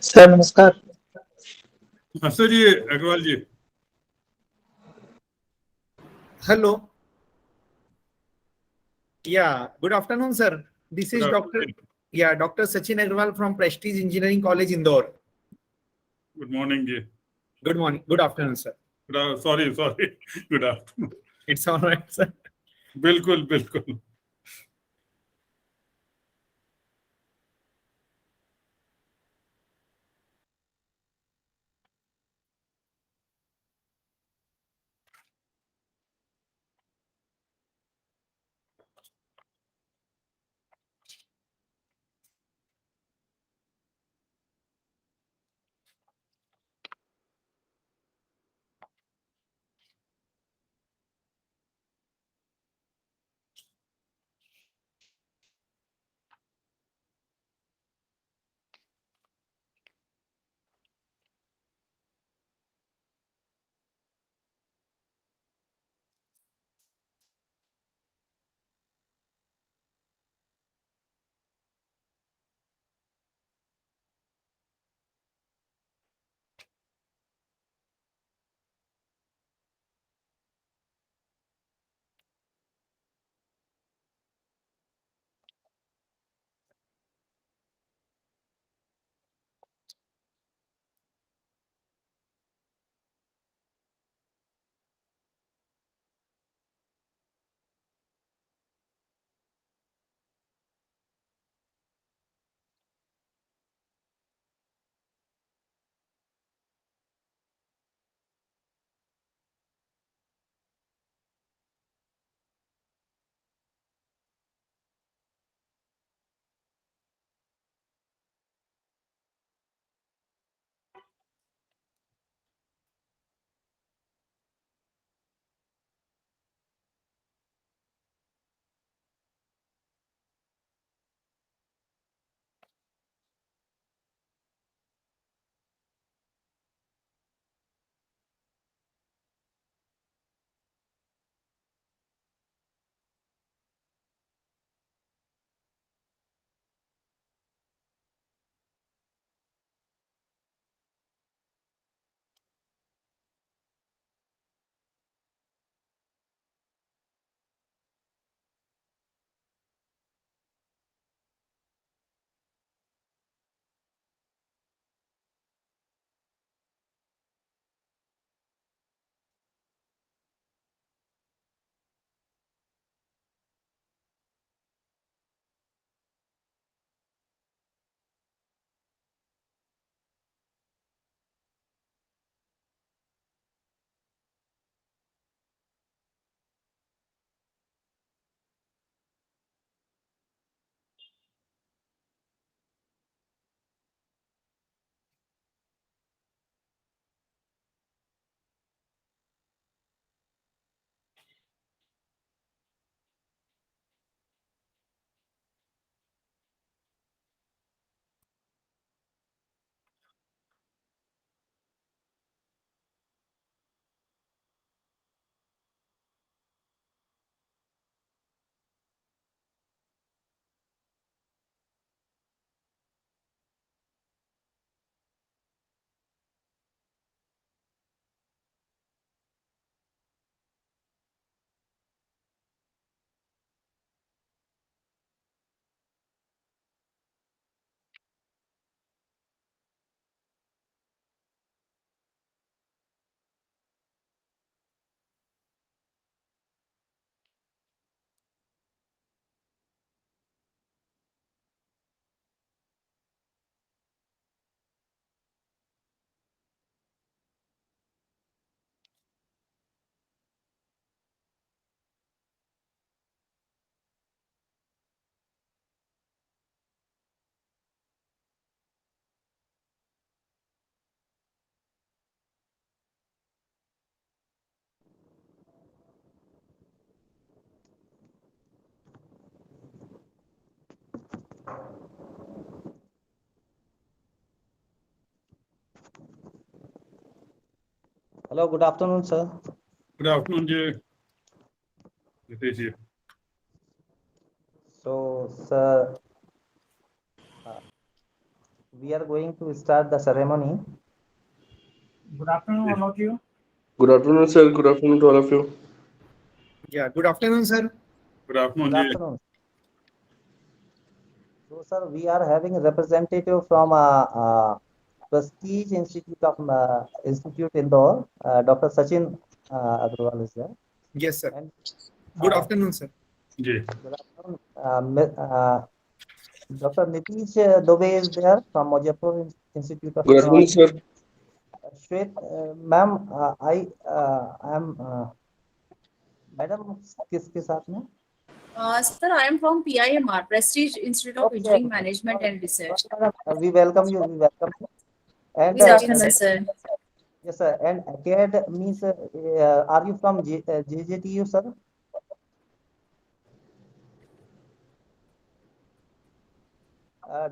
Sir नमस्कार। Sir ji Agarwal ji. Hello. Yeah, good afternoon, sir. This is Dr. Sachin Agarwal from Prestige Engineering College, Indore. Good morning ji. Good morning. Good afternoon, sir. Sorry. Good afternoon. It's all right, sir. बिल्कुल. Hello, good afternoon, sir. Good afternoon ji. Ritesh ji. So, sir, we are going to start the ceremony. Good afternoon, all of you. Good afternoon, sir. Good afternoon to all of you. Yeah, good afternoon, sir. Good afternoon. Good Ji. afternoon. So, sir, we are having a representative from Prestige Institute Indore. Dr. Sachin Agrawal is there. Yes, sir. And Good afternoon, sir. Ji. good afternoon. Dr. Nitish Dubey is there from Muzaffarpur Institute of Good afternoon, Technology. sir. Shri, ma'am, I am madam किसके साथ में? Sir, I am from PIEMR, Prestige Institute of Okay. Engineering Management and Research. We welcome you. We welcome you. And Good afternoon, sir. yes, sir. And acad means, are you from JJTU, sir?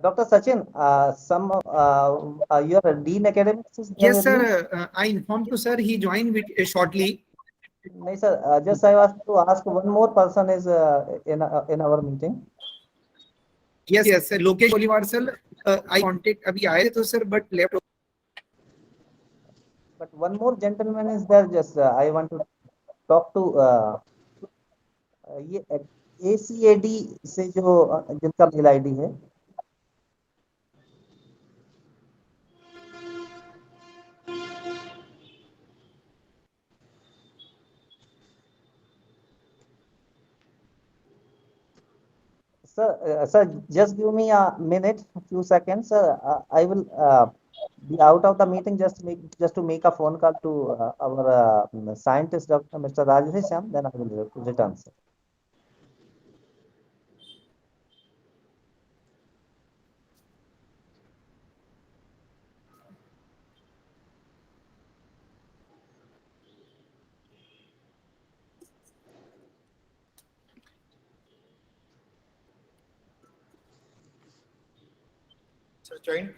Dr. Sachin, your Dean Academics is there? Yes, sir. I informed to sir he joined with shortly. No, sir. Just I was to ask one more person is in our meeting. Yes, yes, sir. Lokesh Olivar, sir. I contact अभी आए थे तो sir, but left. But one more gentleman is there. Just I want to talk to ये ACAD से जो जिनका mail ID है. Sir, just give me a minute, a few seconds. I will be out of the meeting just to make a phone call to our scientist, Dr. Mr. Rajesh, then I will return, sir. Sir, join.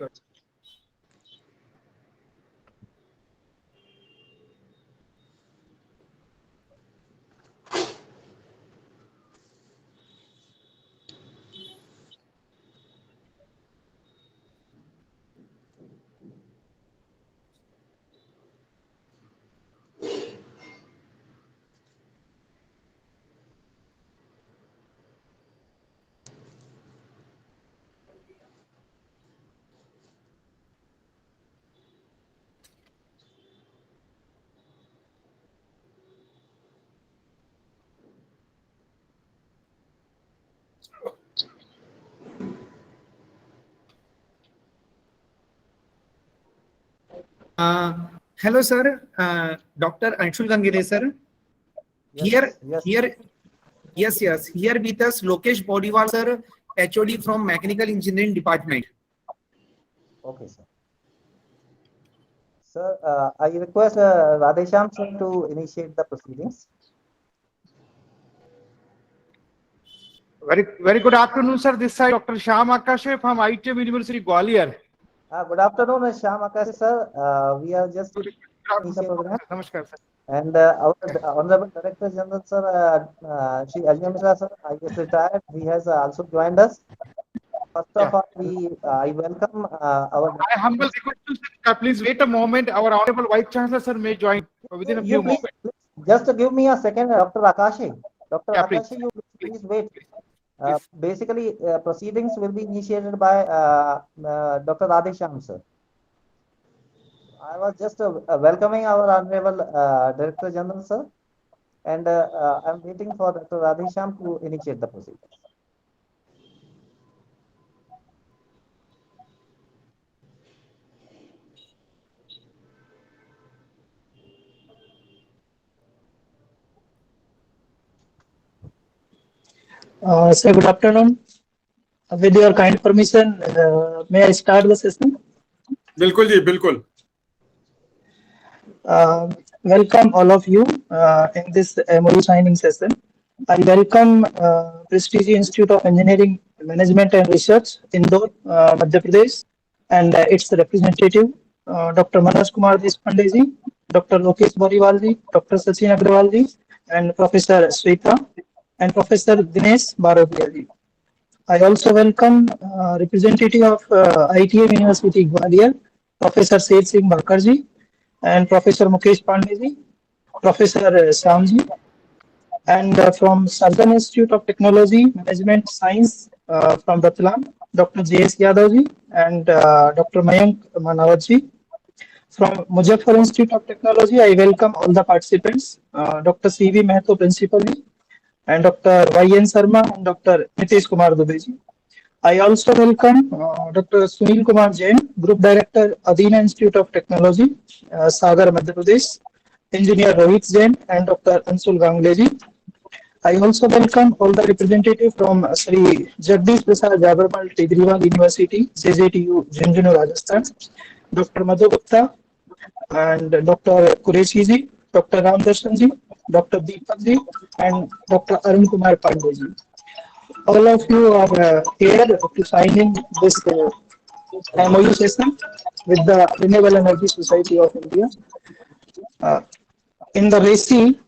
Hello, sir. Dr. Anshul Gangire, sir. Yes, Yes. Here with us, Lokesh Podiwal, sir, HOD from Mechanical Engineering Department. Okay, sir. Sir, I request Radhesham sir to initiate the proceedings. Very good afternoon, sir. This side Dr. Shyam Akashe from ITM University Gwalior. Good afternoon, Shyam Akash sir. We are just Good initiating the program. Namaskar, sir. And our Honorable Director General, sir, Shri Ajna sir, I just retired. He has also joined us. First of all, I welcome our. I humble request you, sir, please wait a moment. Our Honorable Vice Chancellor, sir, may join within a few Please, moments. just give me a second, Dr. Akashi. Dr. Yeah, please. Akashi, you please wait. Please. Basically, proceedings will be initiated by Dr. Radhesham, sir. I was just welcoming our Honorable Director General, sir, and I'm waiting for Dr. Radhesham to initiate the proceedings. Sir, good afternoon. With your kind permission, may I start the session? बिल्कुल जी बिल्कुल. Welcome all of you in this MoU signing session. I welcome Prestige Institute of Engineering Management and Research, Indore, Madhya Pradesh, and its representative, Dr. Manoj Kumar Deshpande ji, Dr. Lokesh Boriwal ji, Dr. Sachin Agrawal ji, and Professor Sweta, and Professor Dinesh Barodia ji. I also welcome representative of ITM University Gwalior, Professor Seth Singh Bakarji, and Professor Mukesh Pandeyji, Professor Samji, and from Srajan Institute of Technology, Management Science from Ratlam, Dr. J.S. Yadavji and Dr. Mayank Manawatji. From Muzaffarpur Institute of Technology, I welcome all the participants, Dr. C.V. Mehto, Principal, and Dr. Y.N. Sharma and Dr. Nitish Kumar Dubey. I also welcome Dr. Sunil Kumar Jain, Group Director, Adina Institute of Technology, Sagar, Madhya Pradesh, Engineer Rohit Jain, and Dr. Anshul Gangleji. I also welcome all the representatives from Shri Jagdishprasad, Jhabarmal, Tibrewala University, JJTU, Jhunjhunu, Rajasthan, Dr. Madhu Gupta, and Dr. Qureshi ji, Dr. Ram Darshan ji, Dr. Deepak ji, and Dr. Arun Kumar Pandey ji. All of you are here to sign in this MoU session with the Renewable Energy Society of India. In the RESI,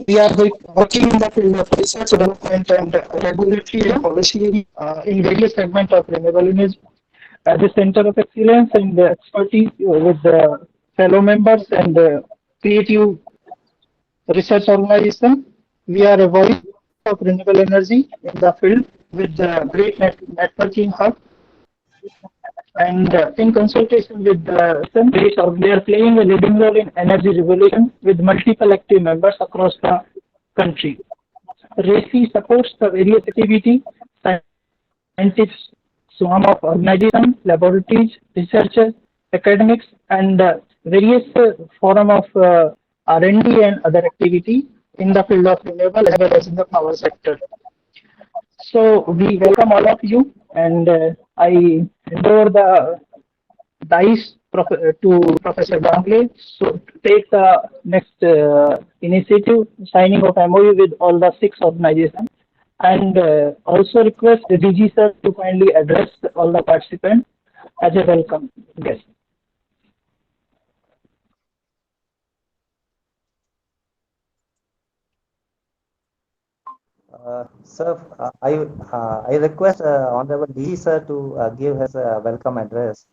we are working in the field of research, development, and regulatory and policy in various segments of renewable energy. As a center of excellence and expertise with the fellow members and creative research organization, we are a voice of renewable energy in the field with the great networking hub. And in consultation with they are playing a leading role in energy revolution with multiple active members across the country. RESI supports the various activities, scientists, swarm of organizations, laboratories, researchers, academics, and various forum of R&D and other activity in the field of renewable as well as in the power sector. So we welcome all of you, and I hand over the dice to Professor Gangle so to take the next initiative, signing of MoU with all the 6 organizations, and also request the DG sir to kindly address all the participants as a welcome guest. Sir, I request Honorable D sir to give his welcome address.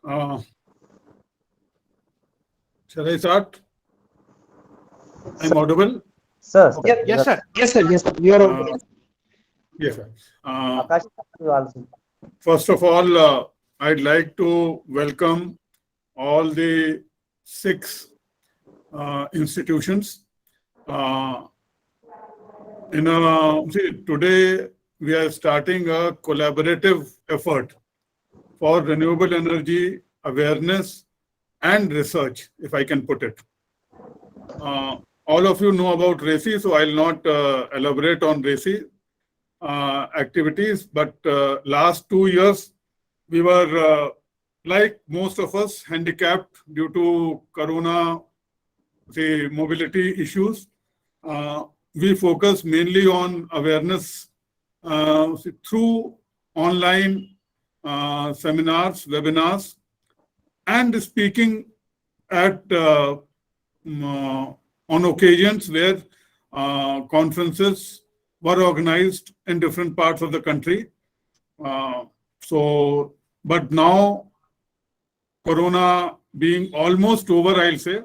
Shall I start? I'm audible? Sir, Yes, sir. Yes, sir. Yes, sir. You are audible. Yes, sir. Akash, you also. First of all, I'd like to welcome all the 6 institutions. Today we are starting a collaborative effort for renewable energy awareness and research, if I can put it. All of you know about RESI, so I'll not elaborate on RESI activities, but last 2 years we were, like most of us, handicapped due to Corona, mobility issues. We focus mainly on awareness through online seminars, webinars, and speaking at on occasions where conferences were organized in different parts of the country. But now, Corona being almost over, I'll say,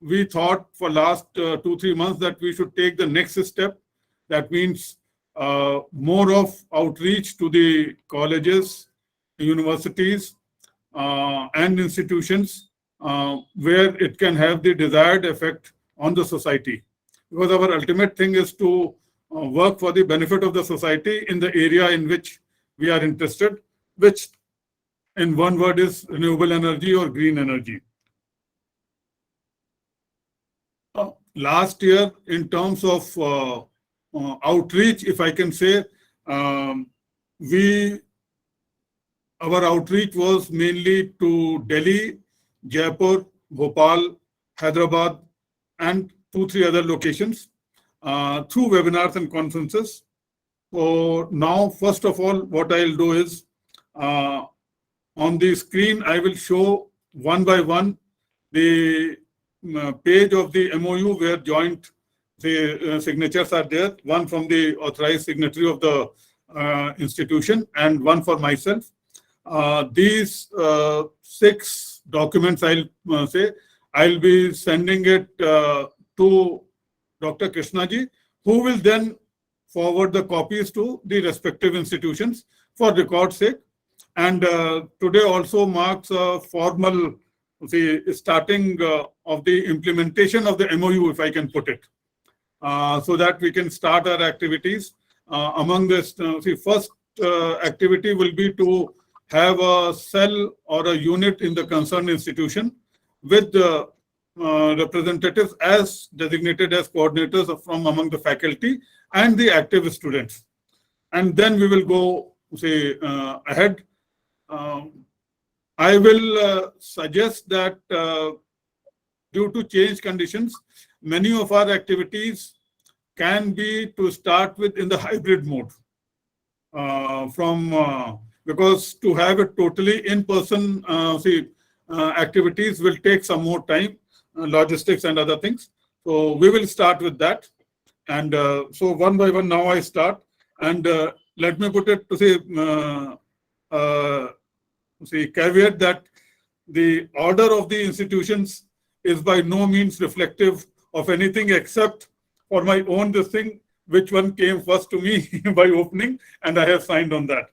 we thought for last 2-3 months that we should take the next step. That means more of outreach to the colleges, universities, and institutions where it can have the desired effect on the society. Because our ultimate thing is to work for the benefit of the society in the area in which we are interested, which in one word is renewable energy or green energy. Last year, in terms of outreach, if I can say, our outreach was mainly to Delhi, Jaipur, Bhopal, Hyderabad, and 2-3 other locations through webinars and conferences. So now, first of all, what I'll do is on the screen, I will show one by one the page of the MoU where joint signatures are there, one from the authorized signatory of the institution and one for myself. These 6 documents, I'll be sending it to Dr. Krishnaji, who will then forward the copies to the respective institutions for record sake. And today also marks a formal starting of the implementation of the MoU, if I can put it, so that we can start our activities. Among this, first activity will be to have a cell or a unit in the concerned institution with the representatives as designated as coordinators from among the faculty and the active students. And then we will go ahead. I will suggest that due to change conditions, many of our activities can be to start with in the hybrid mode. Because to have it totally in-person activities will take some more time, logistics and other things. So we will start with that. And so one by one now I start. And let me put it to caveat that the order of the institutions is by no means reflective of anything except for my own this thing, which one came first to me by opening, and I have signed on that.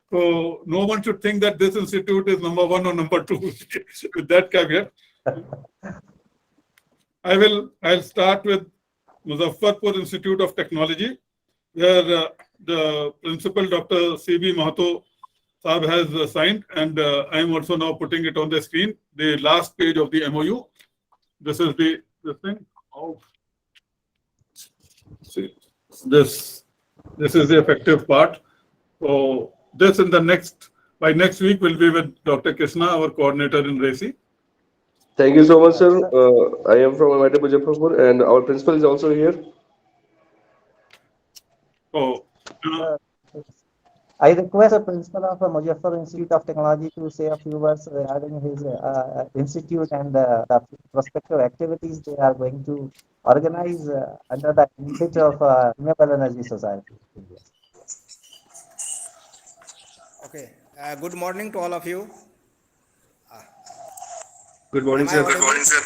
So no one should think that this institute is number 1 or number 2. With that caveat, I'll start with Muzaffarpur Institute of Technology, where the principal, Dr. C.B. Mahato Saab, has signed, and I am also now putting it on the screen, the last page of the MoU. This is the thing. Oh. See, this is the effective part. So this in the by next week will be with Dr. Krishna, our coordinator in RESI. Thank you so much, sir. I am from MIT Muzaffarpur, and our principal is also here. Oh, I request the principal of Muzaffarpur Institute of Technology to say a few words regarding his institute and the prospective activities they are going to organize under the image of Renewable Energy Society. Okay. Good morning to all of you. Good morning, sir. Good morning, sir.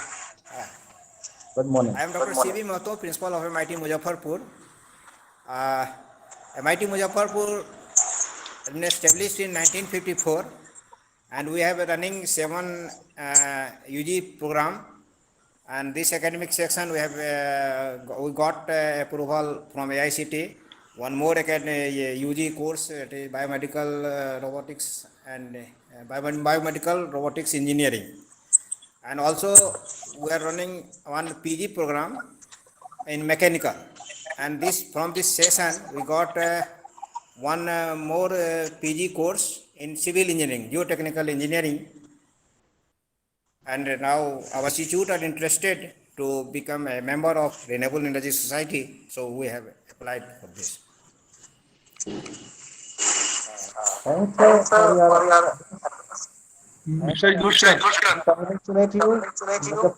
Good morning. I am Dr. C.B. Mahato, principal of MIT Muzaffarpur. MIT Muzaffarpur established in 1954, and we have a running 7 UG program. And this academic section we got approval from AICT. One more UG course, it is biomedical robotics and biomedical robotics engineering. And also we are running one PG program in mechanical. And from this session we got one more PG course in civil engineering, geotechnical engineering. And now our institute are interested to become a member of Renewable Energy Society, so we have applied for this. Thanks for your congratulate you, the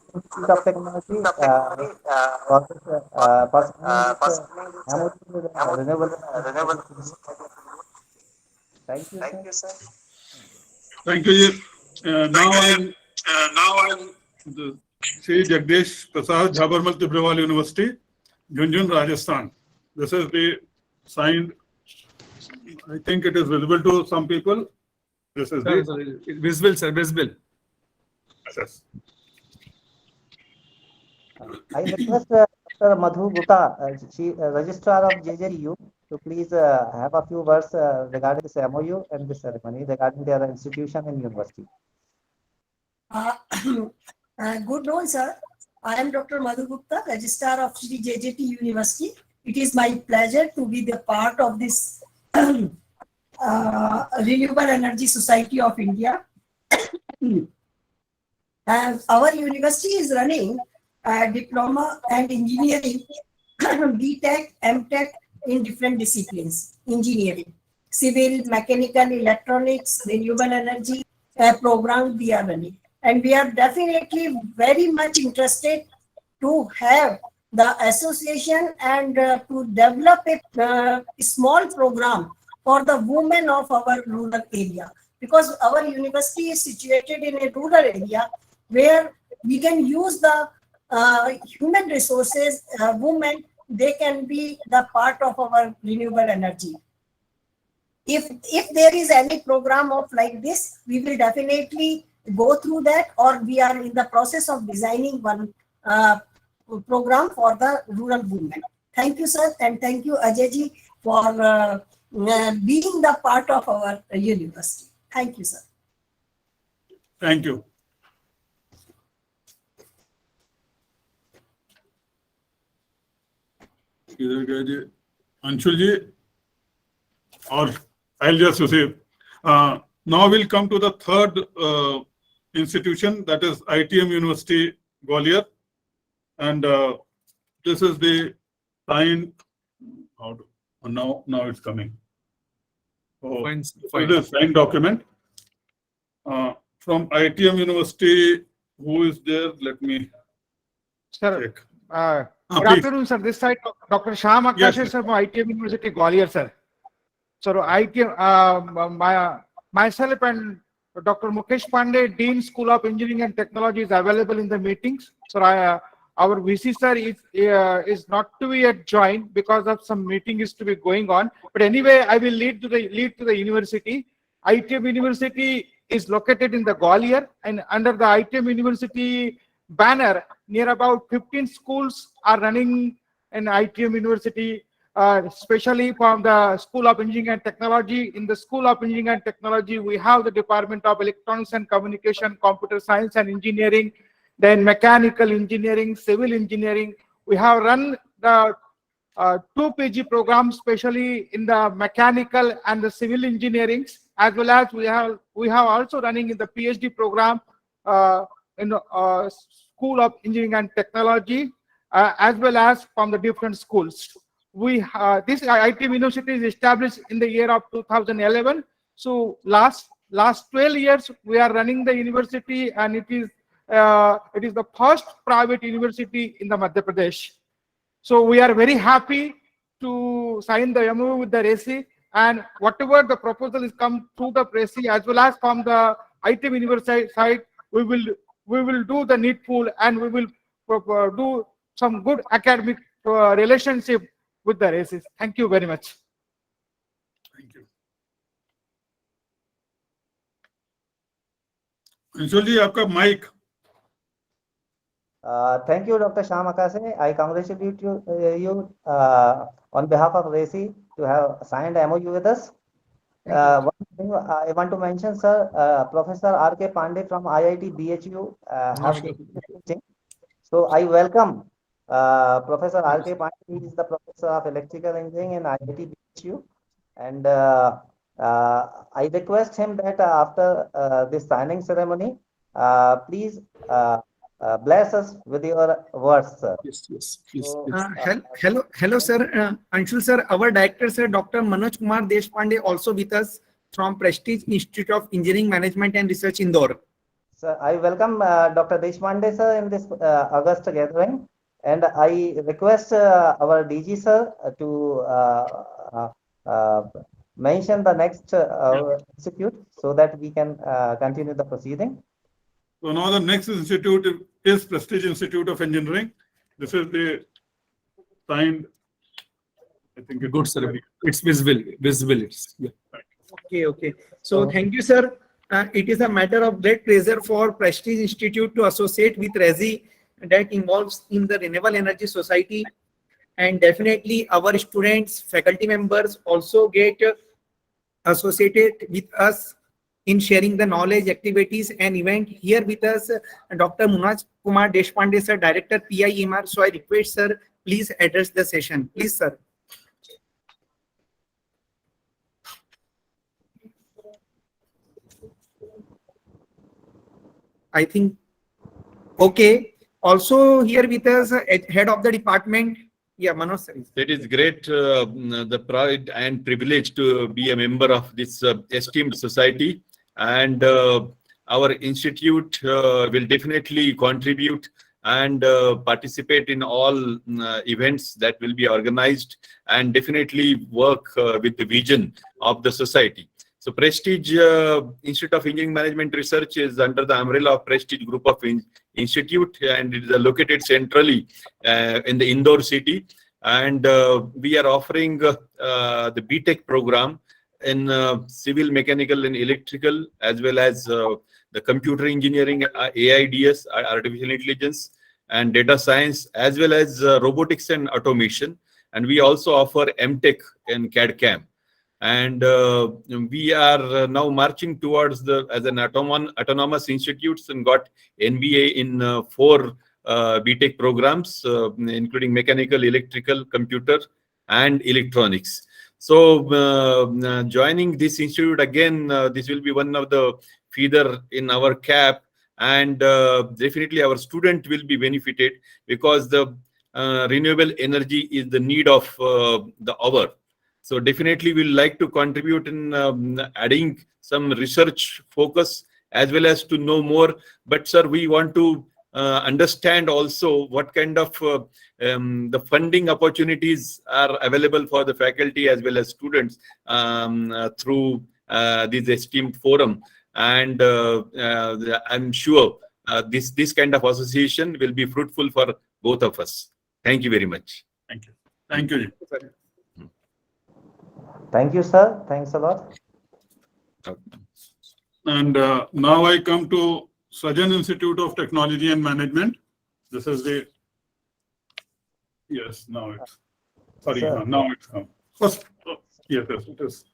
Institute of Technology, for renewable. Thank you, sir. thank you. Now I'm Shri Jagdishprasad, Jhabarmal, Tibrewala University, Jhunjhunu, Rajasthan. This is the signed. I think it is visible to some people. This is Visible, sir, visible. Yes. I request Dr. Madhu Gupta, Registrar of JJTU, to please have a few words regarding this MoU and this ceremony regarding their institution and university. Good noon, sir. I am Dr. Madhu Gupta, Registrar of Shri JJTU University. It is my pleasure to be the part of this Renewable Energy Society of India. Our university is running diploma and engineering, BTech, MTech in different disciplines, engineering, civil, mechanical, electronics, renewable energy program we are running. and we are definitely very much interested to have the association and to develop a small program for the women of our rural area, because our university is situated in a rural area where we can use the human resources, women, they can be the part of our renewable energy. If there is any program of like this, we will definitely go through that, or we are in the process of designing one program for the rural women. Thank you, sir, and thank you, Ajay ji, for being the part of our university. Thank you, sir. Thank you. Anshul ji, or I'll just say, now we'll come to the third institution, that is ITM University Gwalior, and this is the signed. Now it's coming. Oh, this is the signed document from ITM University. Who is there? Let me Sir, check. good afternoon, sir. This side, Dr. Shyam Yes, Akash, sir, from ITM University Gwalior, sir. So ITM, myself and Dr. Mukesh Pandey, Dean, School of Engineering and Technology, is available in the meetings. So our VC sir is not to be yet joined because of some meeting is to be going on. But anyway, I will lead to the university. ITM University is located in the Gwalior, and under the ITM University banner, near about 15 schools are running in ITM University, especially from the School of Engineering and Technology. In the School of Engineering and Technology, we have the Department of Electronics and Communication, Computer Science and Engineering, then Mechanical Engineering, Civil Engineering. We have run the 2 PG programs, especially in the Mechanical and the Civil Engineering, as well as we have also running in the PhD program in the School of Engineering and Technology, as well as from the different schools. This ITM University is established in the year of 2011. So last 12 years we are running the university, and it is the first private university in the Madhya Pradesh. So we are very happy to sign the MoU with the RESI, and whatever the proposal is come through the RESI as well as from the ITM University side, we will do the needful, and we will do some good academic relationship with the RESI. Thank you very much. Thank you. Anshul ji, आपका mic. Thank you, Dr. Shyam Akase. I congratulate you on behalf of RESI to have signed MoU with us. One thing I want to mention, sir, Professor R.K. Pandey from IIT BHU have teaching. So I welcome Professor R.K. Pandey. He is the Professor of Electrical Engineering in IIT BHU, and I request him that after this signing ceremony, please bless us with your words, sir. Yes. So, Hello, sir. Anshul sir, our director, sir, Dr. Manoj Kumar Deshpande, also with us from Prestige Institute of Engineering Management and Research, Indore. sir, I welcome Dr. Deshpande, sir, in this August gathering, and I request our DG, sir, to mention the next institute so that we can continue the proceeding. So now the next institute is Prestige Institute of Engineering. This is the signed. I think it's Good, sir. It's visible. It's, yeah. Okay. So thank you, sir. It is a matter of great pleasure for Prestige Institute to associate with RESI that involves in the Renewable Energy Society, and definitely our students, faculty members also get associated with us in sharing the knowledge, activities and event. Here with us, Dr. Manoj Kumar Deshpande, sir, Director PIEMR. So I request, sir, please address the session. Please, sir. I think, okay. Also here with us, head of the department. Yeah, Manoj, sir. It is great, the pride and privilege to be a member of this esteemed society. And our institute will definitely contribute and participate in all events that will be organized, and definitely work with the vision of the society. So Prestige Institute of Engineering Management Research is under the umbrella of Prestige Group of Institute, and it is located centrally in the Indore city. And we are offering the BTech program in civil, mechanical, and electrical, as well as the computer engineering, AIDS, artificial intelligence, and data science, as well as robotics and automation. And we also offer MTech in CAD/CAM. And we are now marching towards as an autonomous institutes, and got NBA in 4 BTech programs, including mechanical, electrical, computer, and electronics. So joining this institute again, this will be one of the feather in our cap, and definitely our student will be benefited, because the renewable energy is the need of the hour. So definitely we'll like to contribute in adding some research focus, as well as to know more. But sir, we want to understand also what kind of the funding opportunities are available for the faculty as well as students through this esteemed forum. And I'm sure this kind of association will be fruitful for both of us. Thank you very much. Thank you. Thank you. Thank you, sir. Thanks a lot. And now I come to Srajan Institute of Technology and Management. This is the, yes, now it's, sorry, Sir. now it's come. First, yes, it is.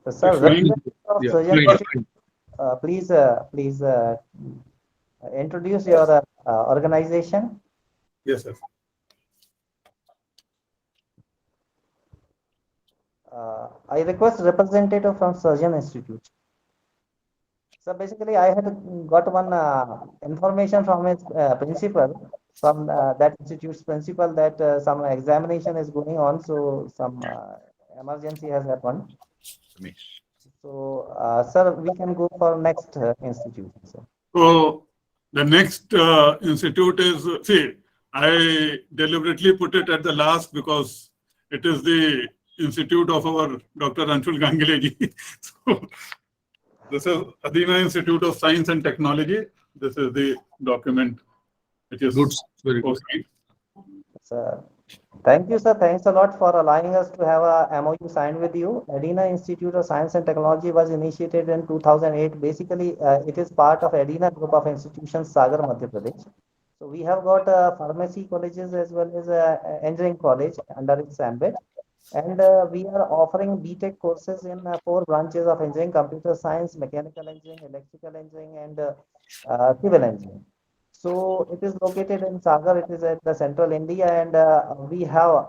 Sir, representative of Srajan, please introduce your organization. Yes, sir. I request representative from Srajan Institute. So basically, I had got one information from his principal, from that institute's principal, that some examination is going on, so some emergency has happened. So, sir, we can go for next institution, sir. So the next institute is, see, I deliberately put it at the last because it is the institute of our Dr. Anshul Ganguly. So this is Adina Institute of Science and Technology. This is the document which is Good. Very good. Sir, thank you, sir. Thanks a lot for allowing us to have a MoU signed with you. Adina Institute of Science and Technology was initiated in 2008. Basically, it is part of Adina group of institutions, Sagar, Madhya Pradesh. So we have got pharmacy colleges as well as engineering college under its ambit. And we are offering BTech courses in 4 branches of engineering: computer science, mechanical engineering, electrical engineering, and civil engineering. So it is located in Sagar. It is at the central India, and we have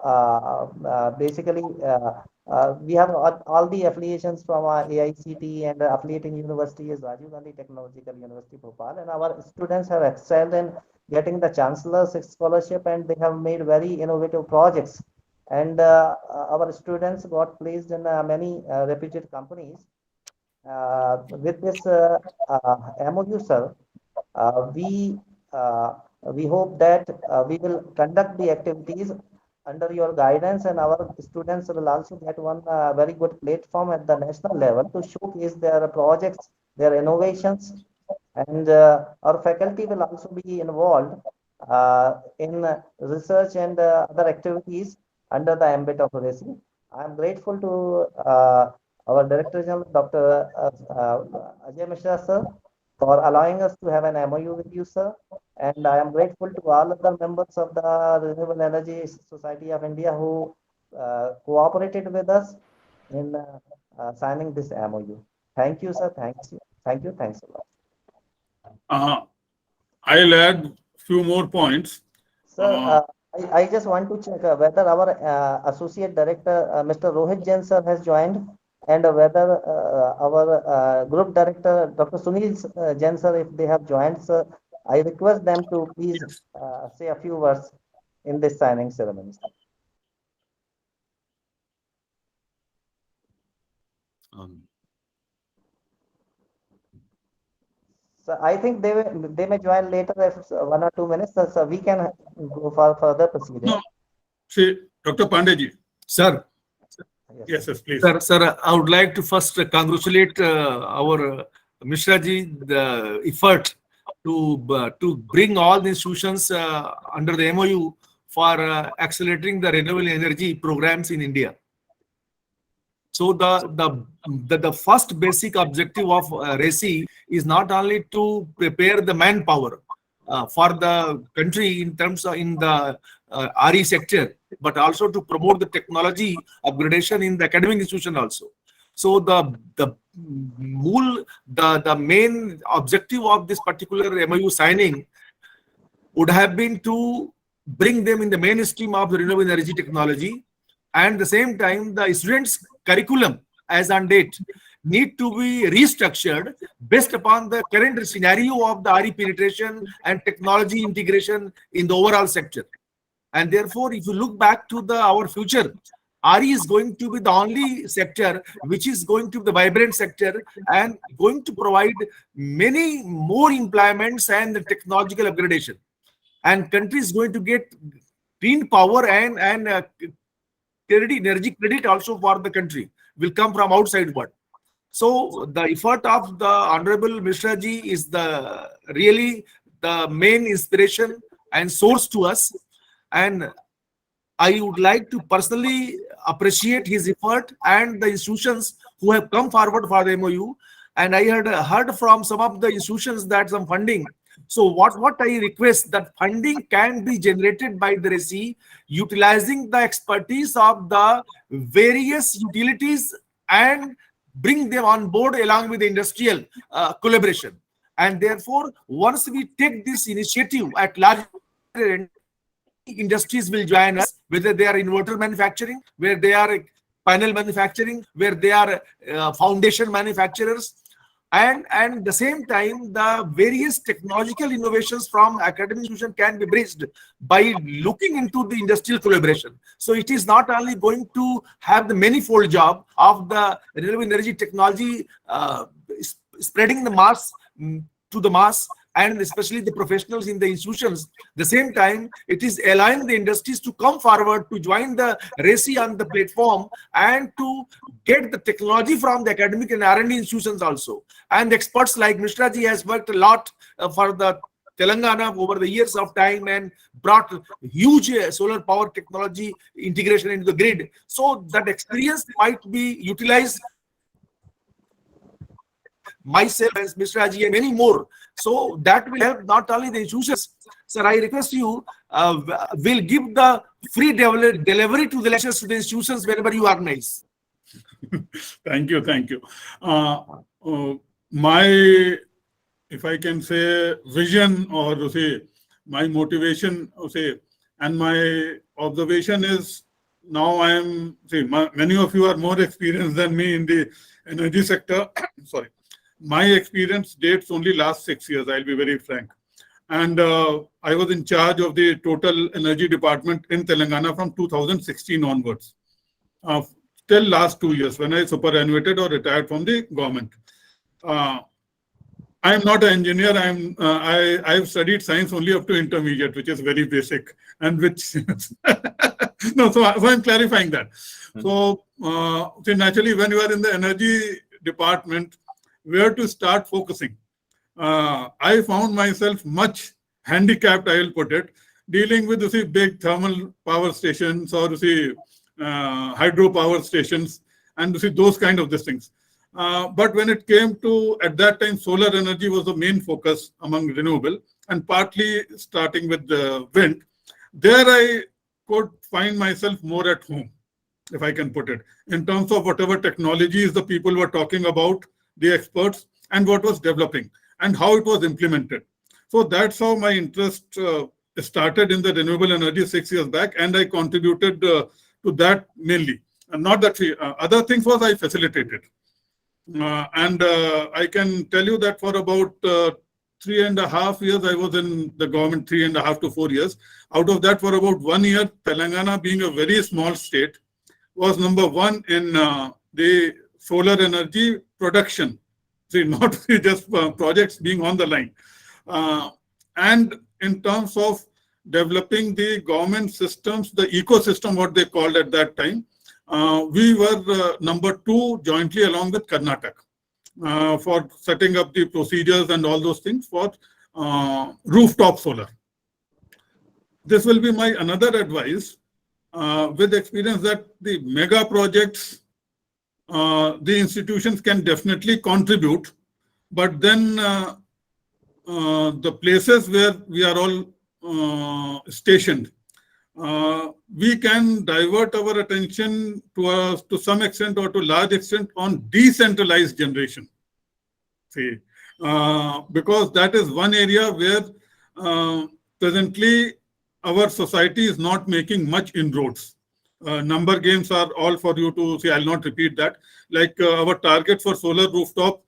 basically we have all the affiliations from AICT, and affiliating university is Rajiv Gandhi Technological University, Bhopal. And our students have excelled in getting the chancellor's scholarship, and they have made very innovative projects. And our students got placed in many reputed companies. With this MoU, sir, we hope that we will conduct the activities under your guidance, and our students will also get one very good platform at the national level to showcase their projects, their innovations, and our faculty will also be involved in research and other activities under the ambit of RESI. I am grateful to our Director General, Dr. Ajay Mishra, sir, for allowing us to have an MoU with you, sir. And I am grateful to all other members of the Renewable Energy Society of India who cooperated with us in signing this MoU. Thank you, sir. Thanks you. Thank you. Thanks a lot. I'll add few more points. Sir, I just want to check whether our Associate Director, Mr. Rohit Jain, sir, has joined, and whether our Group Director, Dr. Sunil Jain, sir, if they have joined, sir. I request them to please say a few words in this signing ceremony. So I think they may join later if it's 1 or 2 minutes. So we can go for further proceedings. No, see, Dr. Pandey. Sir, Yes, yes, please. sir, I would like to first congratulate our Mishra ji the effort to bring all the institutions under the MoU for accelerating the renewable energy programs in India. So the first basic objective of RESI is not only to prepare the manpower for the country in terms of in the RE sector, but also to promote the technology upgradation in the academic institution also. So the main objective of this particular MoU signing would have been to bring them in the mainstream of the renewable energy technology, and at the same time the students' curriculum as on date need to be restructured based upon the current scenario of the RE penetration and technology integration in the overall sector. And therefore, if you look back to our future, RE is going to be the only sector which is going to be the vibrant sector and going to provide many more employments and the technological upgradation. And country is going to get green power and energy credit also for the country will come from outside world. So the effort of the Honorable Mishra ji is really the main inspiration and source to us. And I would like to personally appreciate his effort and the institutions who have come forward for the MoU. And I had heard from some of the institutions that some funding. So what I request that funding can be generated by the RESI utilizing the expertise of the various utilities and bring them on board along with the industrial collaboration. And therefore, once we take this initiative at large, industries will join us, whether they are inverter manufacturing, where they are panel manufacturing, where they are foundation manufacturers, and at the same time, the various technological innovations from academic institution can be bridged by looking into the industrial collaboration. So it is not only going to have the manifold job of the renewable energy technology spreading the mass to the mass, and especially the professionals in the institutions. At the same time, it is allowing the industries to come forward to join the RESI on the platform and to get the technology from the academic and R&D institutions also. And experts like Mishra ji has worked a lot for the Telangana over the years of time and brought huge solar power technology integration into the grid. So that experience might be utilized myself as Mr. Aji and many more. So that will help not only the institutions. Sir, I request you will give the free delivery to the lectures to the institutions wherever you organize. Thank you, thank you. If I can say, vision or say my motivation, and my observation is now many of you are more experienced than me in the energy sector. Sorry. My experience dates only last 6 years, I'll be very frank. And I was in charge of the total energy department in Telangana from 2016 onwards, till last 2 years when I superannuated or retired from the government. I am not an engineer. I've studied science only up to intermediate, which is very basic, and which no. So I'm clarifying that. So naturally, when you are in the energy department, where to start focusing? I found myself much handicapped, I will put it, dealing with big thermal power stations or hydro power stations and those kind of things. But when it came to, at that time, solar energy was the main focus among renewable, and partly starting with the wind. There I could find myself more at home, if I can put it, in terms of whatever technologies the people were talking about, the experts, and what was developing and how it was implemented. So that's how my interest started in the renewable energy 6 years back, and I contributed to that mainly. And not that other things was I facilitated. And I can tell you that for about 3.5 years, I was in the government, 3.5 to 4 years. Out of that, for about 1 year, Telangana, being a very small state, was number one in the solar energy production. See, not just projects being on the line. And in terms of developing the government systems, the ecosystem, what they called at that time, we were number 2 jointly along with Karnataka for setting up the procedures and all those things for rooftop solar. This will be my another advice with experience that the mega projects, the institutions can definitely contribute, but then the places where we are all stationed, we can divert our attention to some extent or to large extent on decentralized generation. See, because that is one area where presently our society is not making much inroads. Number games are all for you to see. I'll not repeat that. Like our target for solar rooftop,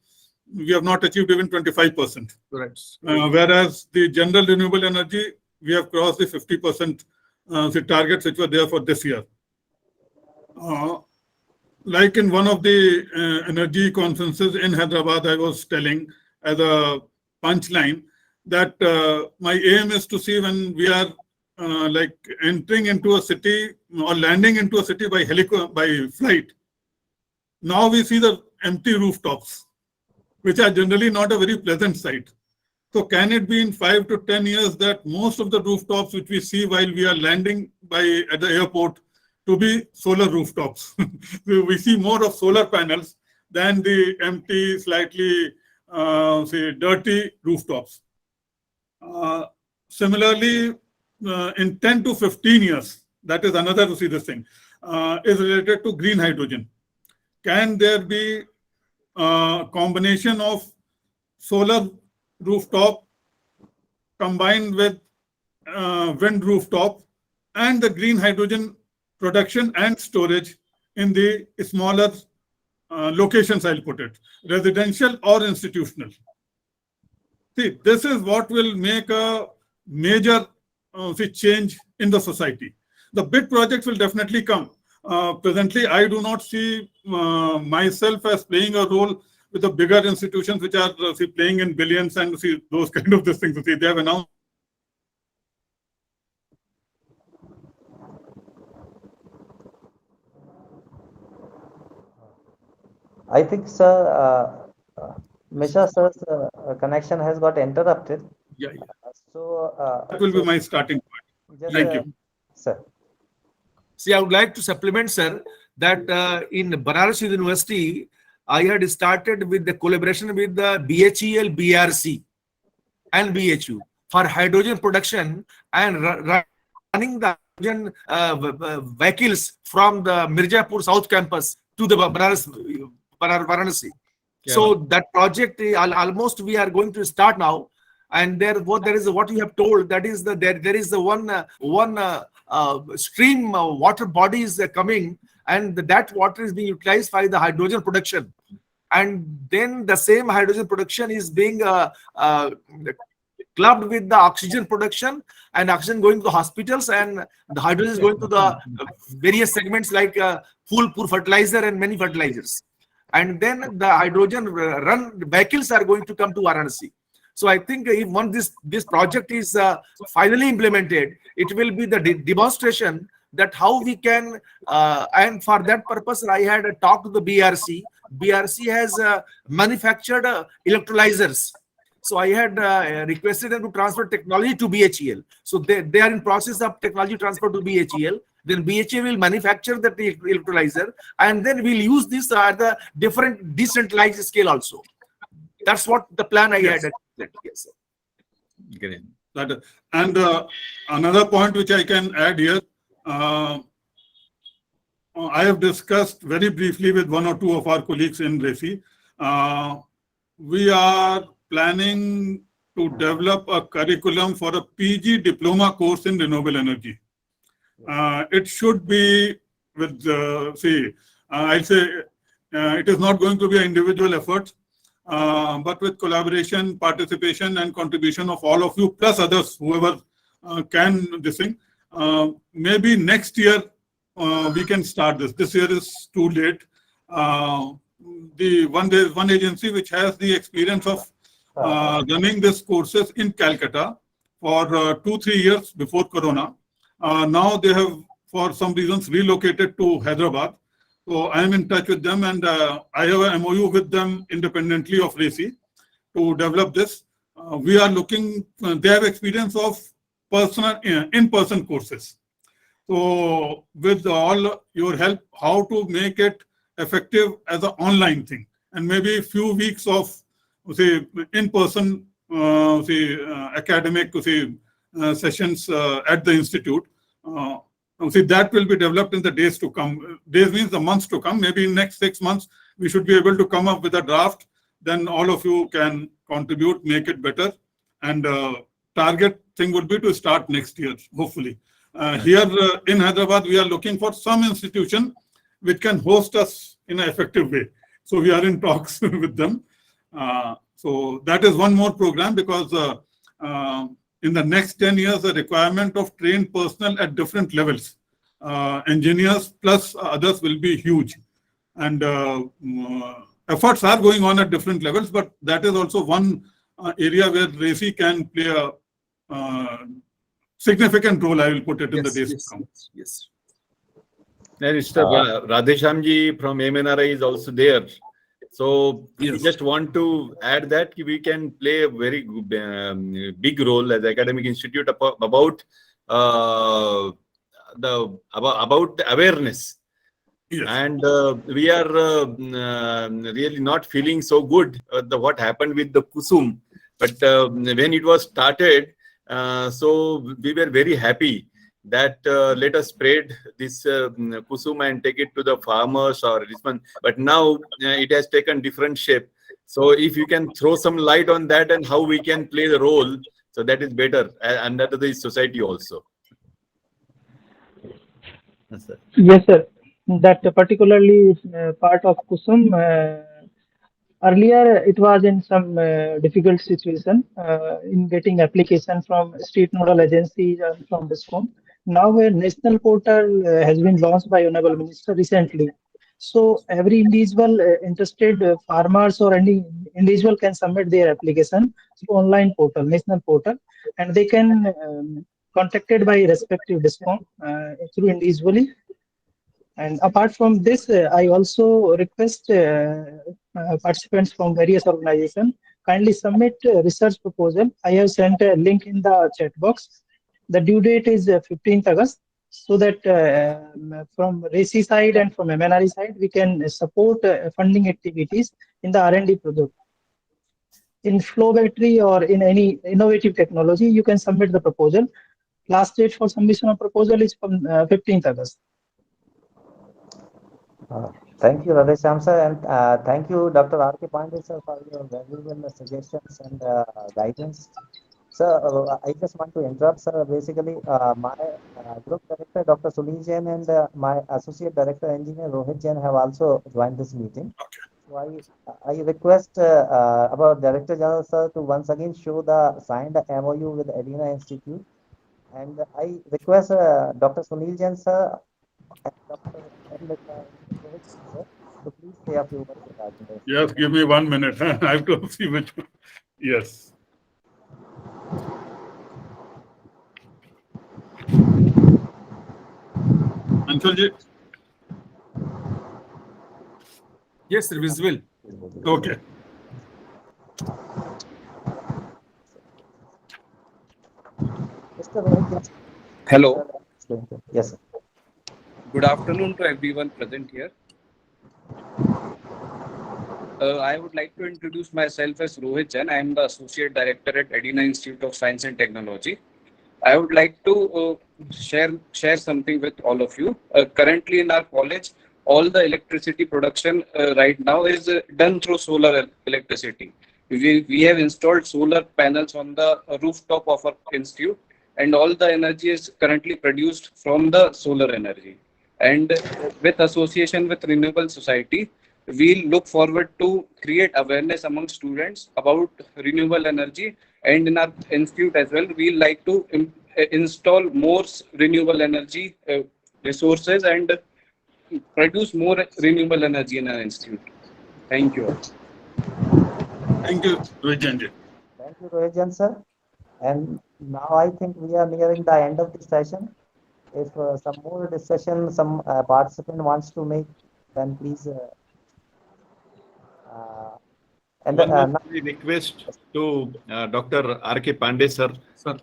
we have not achieved even 25%. Correct. Whereas the general renewable energy, we have crossed the 50% the targets which were there for this year. Like in one of the energy conferences in Hyderabad, I was telling as a punchline that my aim is to see when we are like entering into a city or landing into a city by flight. Now we see the empty rooftops, which are generally not a very pleasant sight. So can it be in 5 to 10 years that most of the rooftops which we see while we are landing at the airport to be solar rooftops? We see more of solar panels than the empty, slightly say dirty rooftops. Similarly, in 10 to 15 years, that is another to see this thing, is related to green hydrogen. Can there be a combination of solar rooftop combined with wind rooftop and the green hydrogen production and storage in the smaller locations, I'll put it, residential or institutional? See, this is what will make a major change in the society. The big projects will definitely come. Presently, I do not see myself as playing a role with the bigger institutions which are playing in billions and those kind of things. They have announced. I think, sir, Misha sir's connection has got interrupted. Yeah. So that will be my starting point. Just, Thank you. Sir. See, I would like to supplement, sir, that in Banaras University, I had started with the collaboration with the BHEL, BRC and BHU for hydrogen production and running the hydrogen vehicles from the Mirzapur South Campus to the Varanasi. Yeah. So that project, almost we are going to start now. And there is what you have told, that is there is the one stream water body is coming, and that water is being utilized by the hydrogen production, and then the same hydrogen production is being clubbed with the oxygen production, and oxygen going to the hospitals, and the hydrogen is going to the various segments like pool fertilizer and many fertilizers, and then the hydrogen run vehicles are going to come to Varanasi. So I think if once this project is finally implemented, it will be the demonstration that how we can, and for that purpose, I had a talk to the BRC. BRC has manufactured electrolyzers. So I had requested them to transfer technology to BHEL. So they are in process of technology transfer to BHEL. Then BHEL will manufacture the electrolyzer, and then we'll use this at the different decentralized scale also. That's what the plan I had. Yes, sir. Great. And another point which I can add here, I have discussed very briefly with one or two of our colleagues in RESI. We are planning to develop a curriculum for a PG diploma course in renewable energy. It should be with, I'll say it is not going to be an individual effort. But with collaboration, participation, and contribution of all of you, plus others, whoever can this thing, maybe next year we can start this. This year is too late. the one agency which has the experience of running these courses in Calcutta for 2-3 years before Corona. Now they have, for some reasons, relocated to Hyderabad. So I am in touch with them, and I have a MoU with them independently of RESI to develop this. We are looking, they have experience of in-person courses. So with all your help, how to make it effective as an online thing, and maybe a few weeks of, say, in-person, academic, sessions at the institute. That will be developed in the days to come. Days means the months to come. Maybe in next 6 months, we should be able to come up with a draft. Then all of you can contribute, make it better. And target thing would be to start next year, hopefully. Here in Hyderabad, we are looking for some institution which can host us in an effective way. So we are in talks with them. So that is one more program, because in the next 10 years, the requirement of trained personnel at different levels, engineers plus others, will be huge. And efforts are going on at different levels, but that is also one area where RESI can play a significant role, I will put it, in the days to come. Yes. Mr. Radheshamji from MNRI is also there. So we just want to add that we can play a very big role as academic institute about the awareness. Yes. And we are really not feeling so good what happened with the Kusum. But when it was started, so we were very happy that let us spread this Kusum and take it to the farmers or this one. But now it has taken different shape. So if you can throw some light on that and how we can play the role, so that is better under the society also. Yes, sir. Yes, sir. That particularly part of Kusum, earlier it was in some difficult situation in getting application from state nodal agencies and from DISCOM. Now a national portal has been launched by Honorable Minister recently. So every individual interested farmers or any individual can submit their application through online portal, national portal, and they can contacted by respective DISCOM through individually. And apart from this, I also request participants from various organizations kindly submit research proposal. I have sent a link in the chat box. The due date is 15th August, so that from RESI side and from MNRE side, we can support funding activities in the R&D project. In flow battery or in any innovative technology, you can submit the proposal. Last date for submission of proposal is from 15th August. Thank you, Radhesham sir, and thank you, Dr. R.K. Pandey sir, for your valuable suggestions and guidance. Sir, I just want to interrupt, sir. Basically, my group director, Dr. Sunil Jain, and my associate director, engineer Rohit Jain, have also joined this meeting. So I request our Director General sir to once again show the signed MoU with Adina Institute, and I request Dr. Sunil Jain sir and Dr. Rohit sir to please say a few words regarding this. Yes, give me 1 minute. I have to see which one. Yes. Anshulji? Yes, sir, visible. Okay. Mr. Rohit Jain, Hello. yes, sir. Good afternoon to everyone present here. I would like to introduce myself as Rohit Jain. I am the Associate Director at Adina Institute of Science and Technology. I would like to share something with all of you. Currently in our college, all the electricity production right now is done through solar electricity. We have installed solar panels on the rooftop of our institute, and all the energy is currently produced from the solar energy. And with association with Renewable Society, we look forward to create awareness among students about renewable energy, and in our institute as well, we like to install more renewable energy resources and produce more renewable energy in our institute. Thank you. Thank you, Rajan ji. Thank you, Rohijan sir. And now I think we are nearing the end of the session. If some more discussion, some participant wants to make, then please. And One more now, request to Dr. R.K. Pandey, sir. Sir.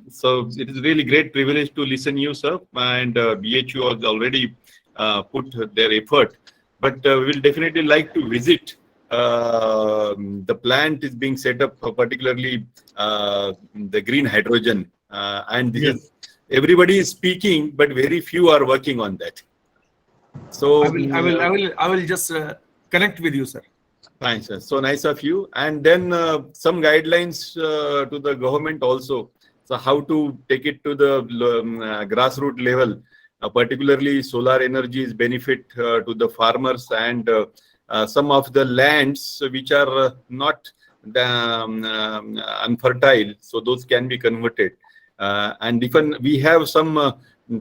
So it is really great privilege to listen you, sir. And BHU has already put their effort, but we will definitely like to visit. The plant is being set up, particularly the green hydrogen, and this is, everybody is speaking, but very few are working on that. So I will just connect with you, sir. Fine, sir. So nice of you. And then some guidelines to the government also. So how to take it to the grassroots level, particularly solar energy is benefit to the farmers, and some of the lands which are not unfertile, so those can be converted. And even we have some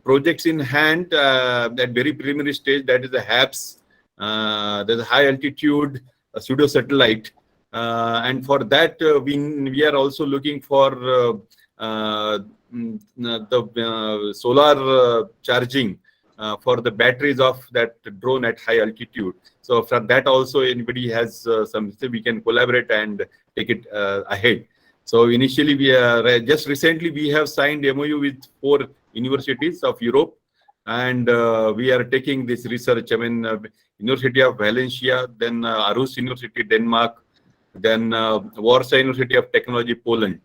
projects in hand at very preliminary stage, that is the HAPS, there's a high altitude pseudo satellite, and for that we are also looking for the solar charging for the batteries of that drone at high altitude. So for that also, anybody has something, we can collaborate and take it ahead. So initially we are just recently we have signed MoU with 4 universities of Europe, and we are taking this research. I mean, University of Valencia, then Aarhus University, Denmark, then Warsaw University of Technology, Poland,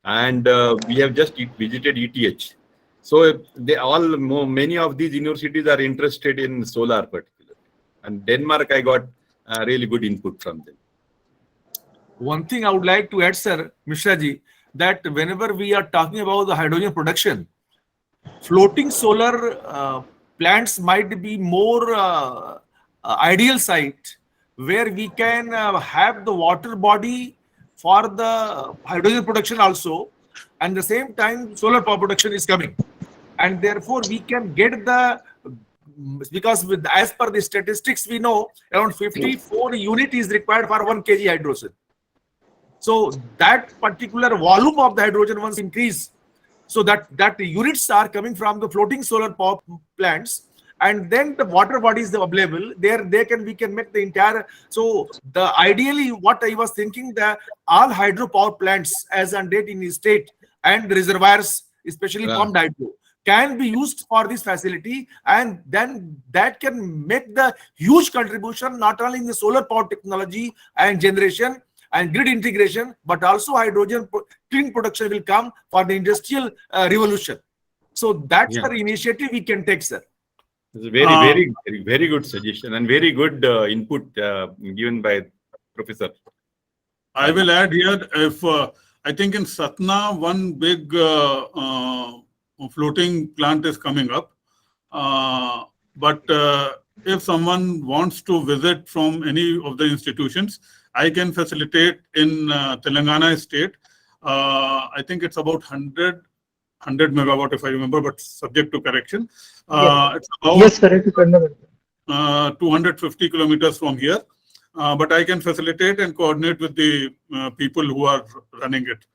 and we have just visited ETH. So they all, many of these universities are interested in solar particularly, and Denmark I got really good input from them. One thing I would like to add, sir, Mishra ji, that whenever we are talking about the hydrogen production, floating solar plants might be more ideal site where we can have the water body for the hydrogen production also, and the same time solar power production is coming, and therefore we can get the, because with as per the statistics we know around 54 unit is required for 1 kg hydrogen. So that particular volume of the hydrogen once increase, so that the units are coming from the floating solar power plants, and then the water bodies are available there, we can make the entire. So the ideally what I was thinking, that all hydropower plants as on date in the state and reservoirs, especially pumped hydro, can be used for this facility, and then that can make the huge contribution not only in the solar power technology and generation and grid integration, but also hydrogen clean production will come for the industrial revolution. So that's the initiative we can take, sir. It's a very good suggestion and very good input given by Professor. I will add here, if I think in Satna one big floating plant is coming up, but if someone wants to visit from any of the institutions, I can facilitate in Telangana state. I think it's about 100 megawatt if I remember, but subject to correction. It's about 250 kilometers from here, but I can facilitate and coordinate with the people who are running it.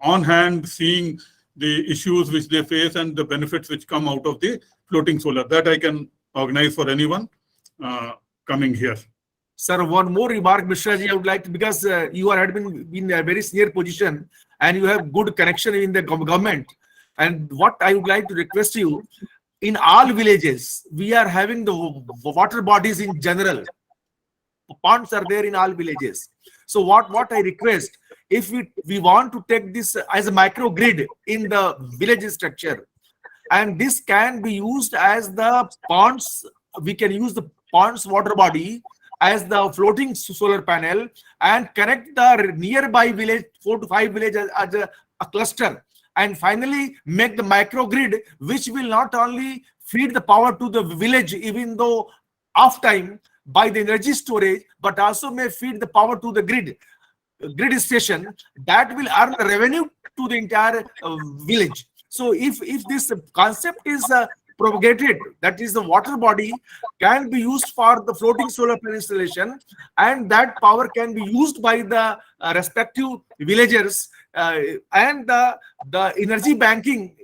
On hand, seeing the issues which they face and the benefits which come out of the floating solar, that I can organize for anyone coming here. Sir, one more remark, Mishra ji, I would like to, because you had been in a very senior position and you have good connection in the government. And what I would like to request you, in all villages, we are having the water bodies in general. Ponds are there in all villages. So what I request, if we want to take this as a microgrid in the village structure, and this can be used as the ponds, we can use the ponds water body as the floating solar panel and connect the nearby village, 4 to 5 villages as a cluster, and finally make the microgrid, which will not only feed the power to the village even though off time by the energy storage, but also may feed the power to the grid station that will earn revenue to the entire village. So if this concept is propagated, that is the water body, can be used for the floating solar panel installation, and that power can be used by the respective villagers, and the energy banking,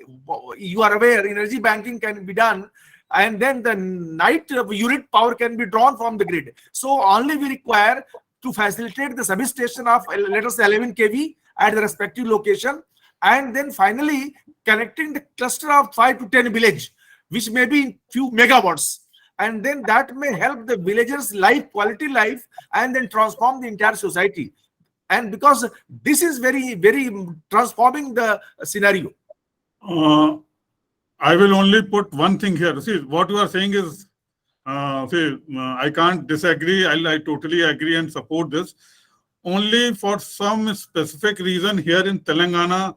you are aware, energy banking can be done, and then the night unit power can be drawn from the grid. So only we require to facilitate the substation of, let us say, 11 kV at the respective location, and then finally connecting the cluster of 5 to 10 village, which may be few megawatts, and then that may help the villagers' life, quality life, and then transform the entire society. And because this is very, very transforming the scenario. I will only put one thing here. See, what you are saying is, I can't disagree. I totally agree and support this. Only for some specific reason here in Telangana,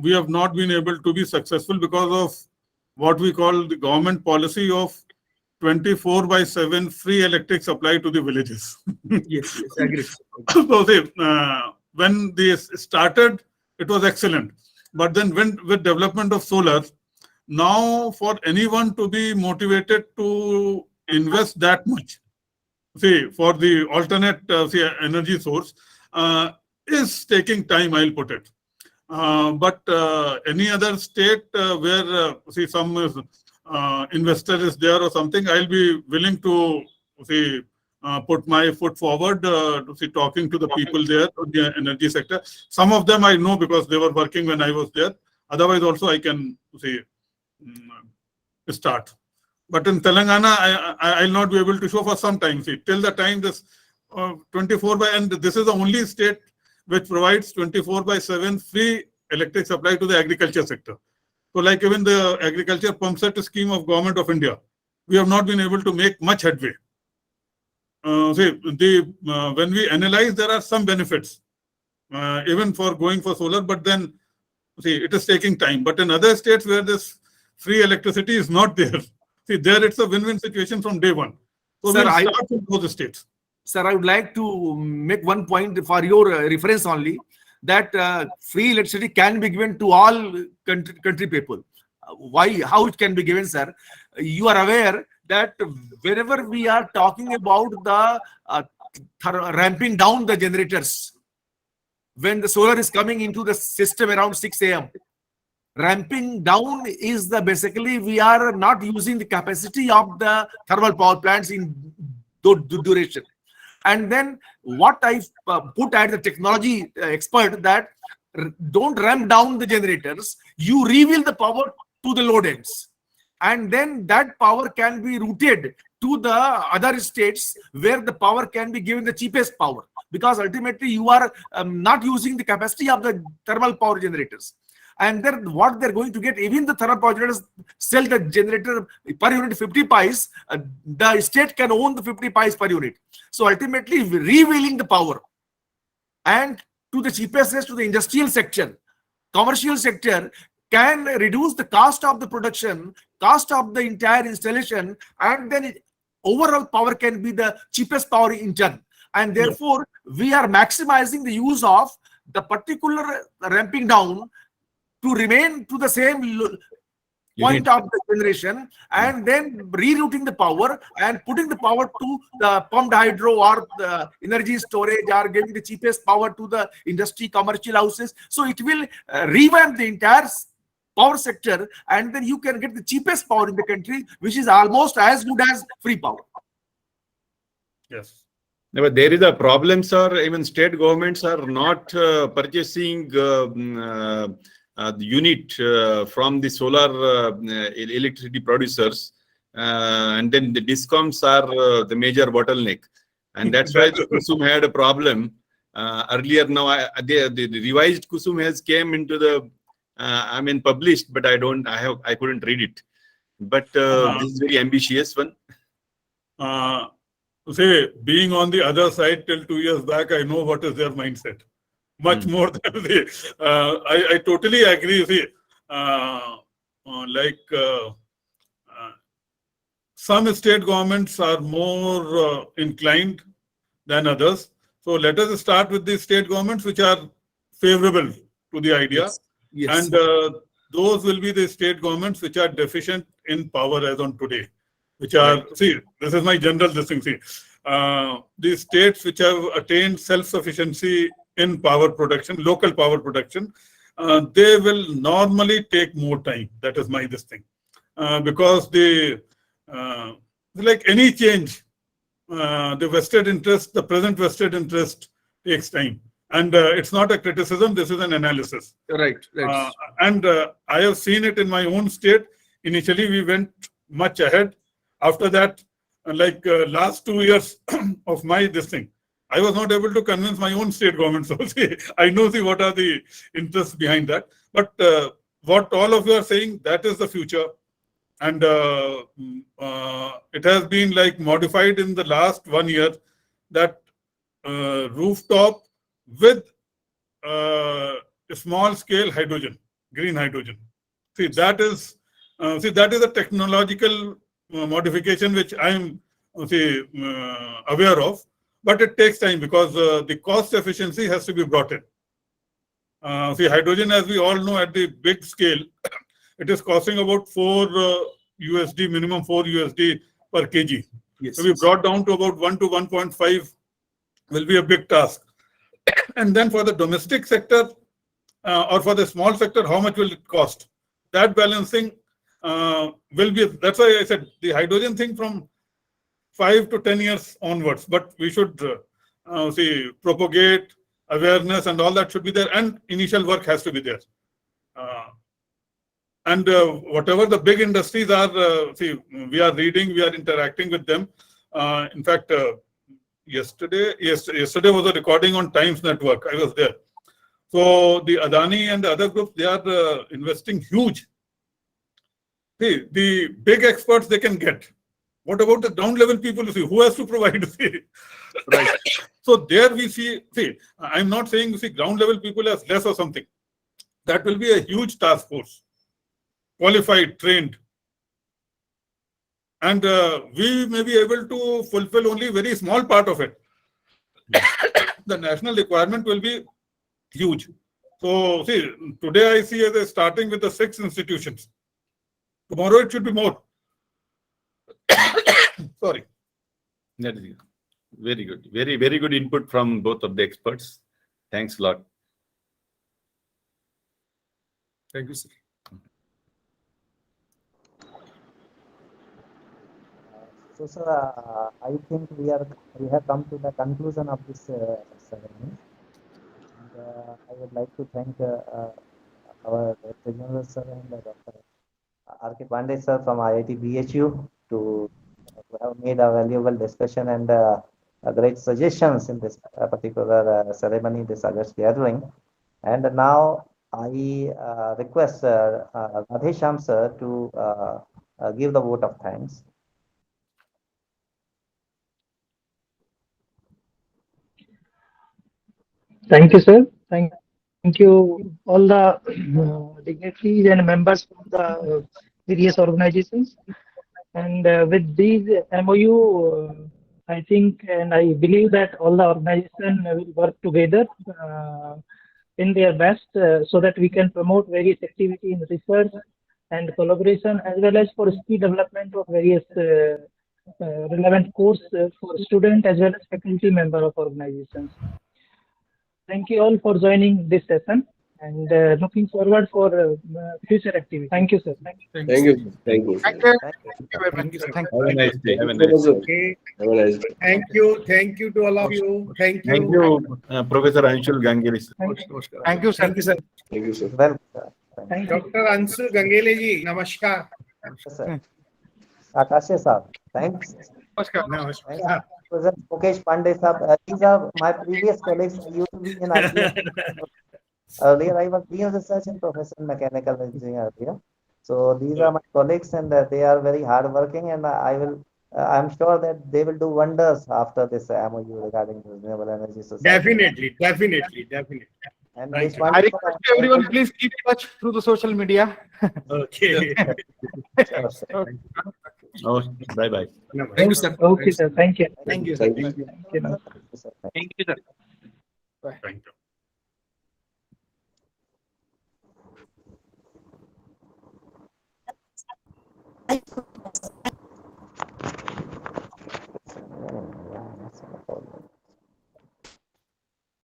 we have not been able to be successful because of what we call the government policy of 24/7 free electric supply to the villages. Yes, agree. So, see, when this started, it was excellent. But then with development of solar, now for anyone to be motivated to invest that much, see, for the alternate energy source, is taking time, I'll put it. But any other state where some investor is there or something, I'll be willing to put my foot forward to talking to the people there in the energy sector. Some of them I know because they were working when I was there. Otherwise, also I can start. But in Telangana, I'll not be able to show for some time. See, till the time this and this is the only state which provides 24/7 free electric supply to the agriculture sector. So, like even the agriculture pump set scheme of Government of India, we have not been able to make much headway. When we analyze, there are some benefits, even for going for solar, but then it is taking time. But in other states where this free electricity is not there, there it's a win-win situation from day one. So, Sir, we'll start with those states. Sir, I would like to make one point for your reference only, that free electricity can be given to all country people. Why? How it can be given, sir? You are aware that whenever we are talking about the ramping down the generators, when the solar is coming into the system around 6 a.m., ramping down is the basically we are not using the capacity of the thermal power plants in duration. And then what I put at the technology expert, that don't ramp down the generators, you reveal the power to the load ends. And then that power can be routed to the other states where the power can be given the cheapest power. Because ultimately you are not using the capacity of the thermal power generators. And then what they're going to get, even the thermal power generators sell the generator per unit 50 pies, the state can own the 50 pies per unit. So ultimately revealing the power and to the cheapest rates to the industrial sector, commercial sector, can reduce the cost of the production, cost of the entire installation, and then overall power can be the cheapest power in turn. And therefore, we are maximizing the use of the particular ramping down to remain to the same point of the generation, and then rerouting the power and putting the power to the pumped hydro or the energy storage, or giving the cheapest power to the industry, commercial houses. So it will revamp the entire power sector, and then you can get the cheapest power in the country, which is almost as good as free power. Yes. No, but there is a problem, sir. Even state governments are not purchasing the unit from the solar electricity producers, and then the discoms are the major bottleneck, and that's why the Kusum had a problem earlier. Now the revised Kusum has came into the published, but I couldn't read it. But this is very ambitious one. Being on the other side till 2 years back, I know what is their mindset. Much more than I totally agree. Some state governments are more inclined than others. So let us start with the state governments which are favorable to the idea. Yes. And those will be the state governments which are deficient in power as on today, which are, see, this is my general thing. See, the states which have attained self-sufficiency in power production, local power production, they will normally take more time. That is my this thing. Because the like any change, the vested interest, the present vested interest takes time. And it's not a criticism, this is an analysis. Right. And I have seen it in my own state. Initially, we went much ahead. After that, like last 2 years of my this thing, I was not able to convince my own state government. So see, I know what are the interests behind that. But what all of you are saying, that is the future. And it has been like modified in the last 1 year that rooftop with small scale hydrogen, green hydrogen. See, that is a technological modification which I am aware of. But it takes time because the cost efficiency has to be brought in. See, hydrogen, as we all know, at the big scale, it is costing about $4 minimum $4 per kg. Yes. So we brought down to about 1 to 1.5 will be a big task. And then for the domestic sector or for the small sector, how much will it cost? That balancing will be, that's why I said the hydrogen thing from 5 to 10 years onwards, but we should propagate awareness and all that should be there, and initial work has to be there. And whatever the big industries are, we are reading, we are interacting with them. In fact, yesterday was a recording on Times Network. I was there. So the Adani and the other groups, they are investing huge. See, the big experts they can get. What about the ground level people? See, who has to provide? Right. So there we see, I'm not saying ground level people as less or something. That will be a huge task force. Qualified, trained. And we may be able to fulfill only a very small part of it. The national requirement will be huge. So see, today I see as starting with the 6 institutions. Tomorrow it should be more. Sorry. That is very good. Very, very good input from both of the experts. Thanks a lot. Thank you, sir. So, sir, I think we have come to the conclusion of this ceremony. And, I would like to thank our Director General sir and Dr. R.K. Pandey sir from IIT BHU to have made a valuable discussion and great suggestions in this particular ceremony, this August gathering. And now I request Radhesham sir to give the vote of thanks. Thank you, sir. Thank you all the dignitaries and members from the various organizations. And with these MoU, I think and I believe that all the organizations will work together in their best so that we can promote various activity in research and collaboration, as well as for skill development of various relevant course for student as well as faculty member of organizations. Thank you all for joining this session and looking forward for future activities. Thank you, sir. Thank you. Thank you. Thank you. Thank you, sir. Have a nice day. Have a nice day. Okay. Have a nice day. Thank you to all of you. Thank you. Thank you, Professor Anshul Gangeli. Thank you, sir. Thank you, sir. Thank you, sir. Well, Thank you. Dr. Ansu Gangele ji, namaskar. sir. Akashe sir, thanks. Namaskar. President Mukesh Pandey sir, these are my previous colleagues. I used to be in ITM. Earlier, I was Dean of Research and Professor in Mechanical Engineering earlier. So these are my colleagues, and they are very hardworking, and I'm sure that they will do wonders after this MoU regarding renewable energy society. Definitely. And Thank this you. I wonderful- request everyone, please keep in touch through the social media. Okay. Sure, sir. Oh, bye-bye. Thank you, sir. Okay, sir. Thank you. Thank you. Thank you. Thank you. Sir. Thank you, sir. Thank you.